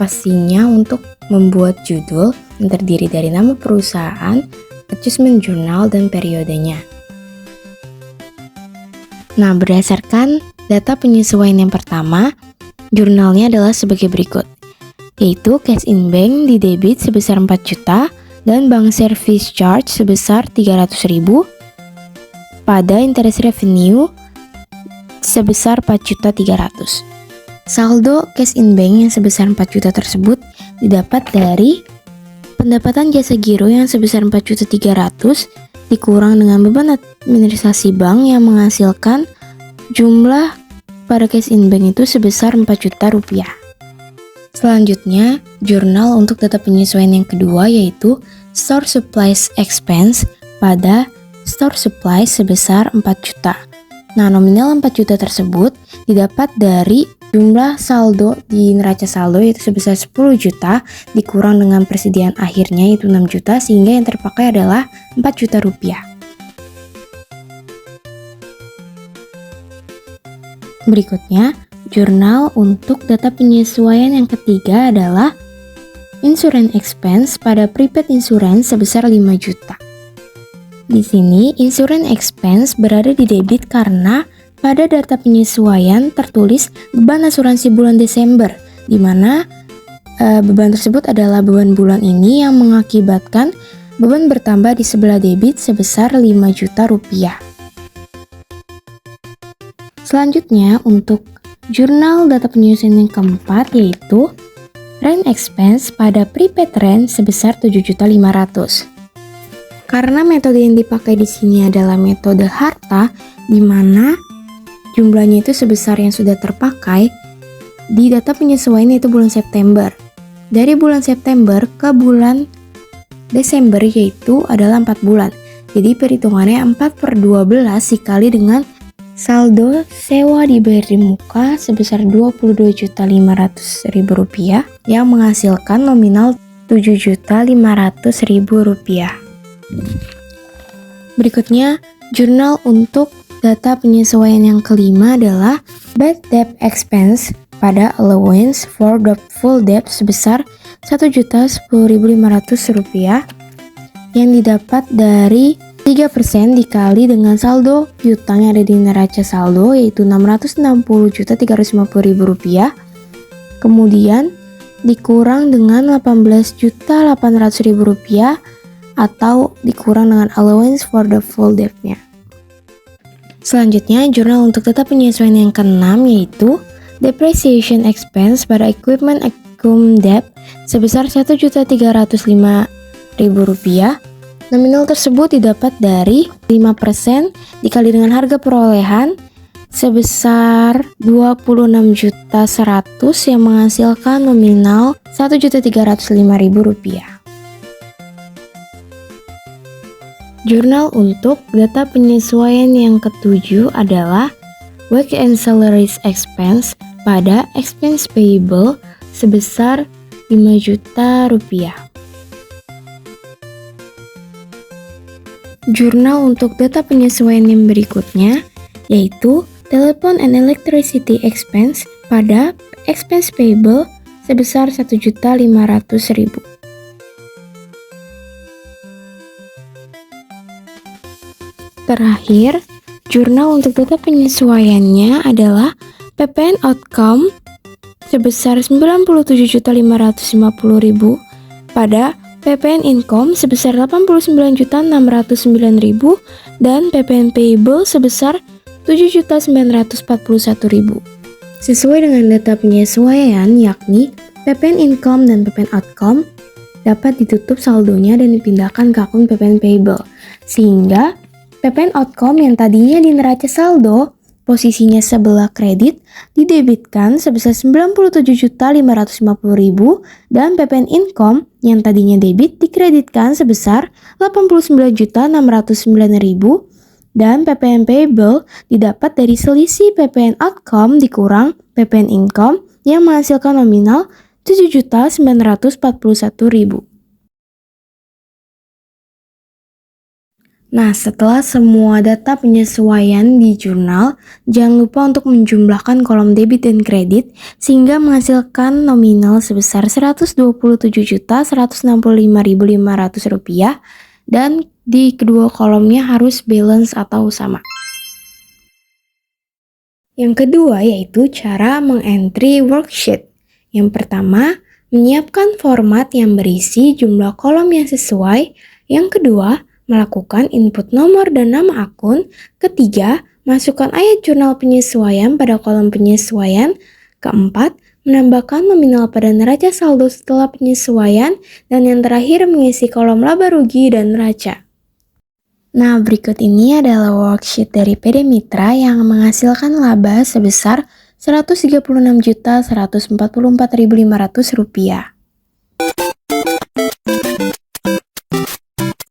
motivasinya untuk membuat judul yang terdiri dari nama perusahaan, adjustment jurnal, dan periodenya. Nah, berdasarkan data penyesuaian yang pertama, jurnalnya adalah sebagai berikut, yaitu cash in bank di debit sebesar 4 juta dan bank service charge sebesar 300.000 pada interest revenue sebesar 4.300.000. Saldo cash in bank yang sebesar 4 juta tersebut didapat dari pendapatan jasa giro yang sebesar 4.300.000 dikurang dengan beban administrasi bank yang menghasilkan jumlah pada cash in bank itu sebesar 4 juta rupiah. Selanjutnya, jurnal untuk data penyesuaian yang kedua yaitu store supplies expense pada store supplies sebesar 4 juta. Nah, nominal 4 juta tersebut didapat dari jumlah saldo di neraca saldo yaitu sebesar 10 juta dikurang dengan persediaan akhirnya yaitu 6 juta sehingga yang terpakai adalah 4 juta rupiah. Berikutnya, jurnal untuk data penyesuaian yang ketiga adalah insurance expense pada prepaid insurance sebesar 5 juta. Di sini, insurance expense berada di debit karena pada data penyesuaian tertulis beban asuransi bulan Desember, di mana beban tersebut adalah beban bulan ini yang mengakibatkan beban bertambah di sebelah debit sebesar 5 juta rupiah. Selanjutnya, untuk jurnal data penyesuaian yang keempat yaitu rent expense pada prepaid rent sebesar 7.500.000. Karena metode yang dipakai di sini adalah metode harta, di mana jumlahnya itu sebesar yang sudah terpakai di data penyesuaian yaitu bulan September. Dari bulan September ke bulan Desember yaitu adalah 4 bulan. Jadi perhitungannya 4/12 dikali dengan saldo sewa dibayar di muka sebesar 22.500.000 rupiah yang menghasilkan nominal 7.500.000 rupiah. Berikutnya, jurnal untuk data penyesuaian yang kelima adalah bad debt expense pada allowance for doubtful debt sebesar 1.10.500 rupiah yang didapat dari 3% dikali dengan saldo piutang yang ada di neraca saldo yaitu 660.350.000 rupiah, kemudian dikurang dengan 18.800.000 rupiah atau dikurang dengan allowance for the full debt-nya. Selanjutnya, jurnal untuk data penyesuaian yang keenam yaitu depreciation expense pada equipment accum debt sebesar 1.305.000 rupiah. Nominal tersebut didapat dari 5% dikali dengan harga perolehan sebesar 26.100.000 yang menghasilkan nominal 1.305.000 rupiah. Jurnal untuk data penyesuaian yang ketujuh adalah wage and salaries expense pada expense payable sebesar 5 juta rupiah. Jurnal untuk data penyesuaian yang berikutnya yaitu telepon and electricity expense pada expense payable sebesar 1.500.000. Terakhir, jurnal untuk data penyesuaiannya adalah PPN outcome sebesar 97.550.000 pada PPN income sebesar 89.609.000 dan PPN payable sebesar 7.941.000. Sesuai dengan data penyesuaian yakni PPN income dan PPN outcome dapat ditutup saldonya dan dipindahkan ke akun PPN payable, sehingga PPN outcome yang tadinya di neraca saldo posisinya sebelah kredit didebitkan sebesar 97.550.000 dan PPN income yang tadinya debit dikreditkan sebesar 89.609.000 dan PPN payable didapat dari selisih PPN outcome dikurang PPN income yang menghasilkan nominal 7.941.000. Nah, setelah semua data penyesuaian di jurnal, jangan lupa untuk menjumlahkan kolom debit dan kredit sehingga menghasilkan nominal sebesar Rp127.165.500 dan di kedua kolomnya harus balance atau sama. Yang kedua yaitu cara mengentry worksheet. Yang pertama, menyiapkan format yang berisi jumlah kolom yang sesuai. Yang kedua, melakukan input nomor dan nama akun. Ketiga, masukkan ayat jurnal penyesuaian pada kolom penyesuaian. Keempat, menambahkan nominal pada neraca saldo setelah penyesuaian. Dan yang terakhir, mengisi kolom laba rugi dan neraca. Nah, berikut ini adalah worksheet dari PD Mitra yang menghasilkan laba sebesar Rp136.144.500.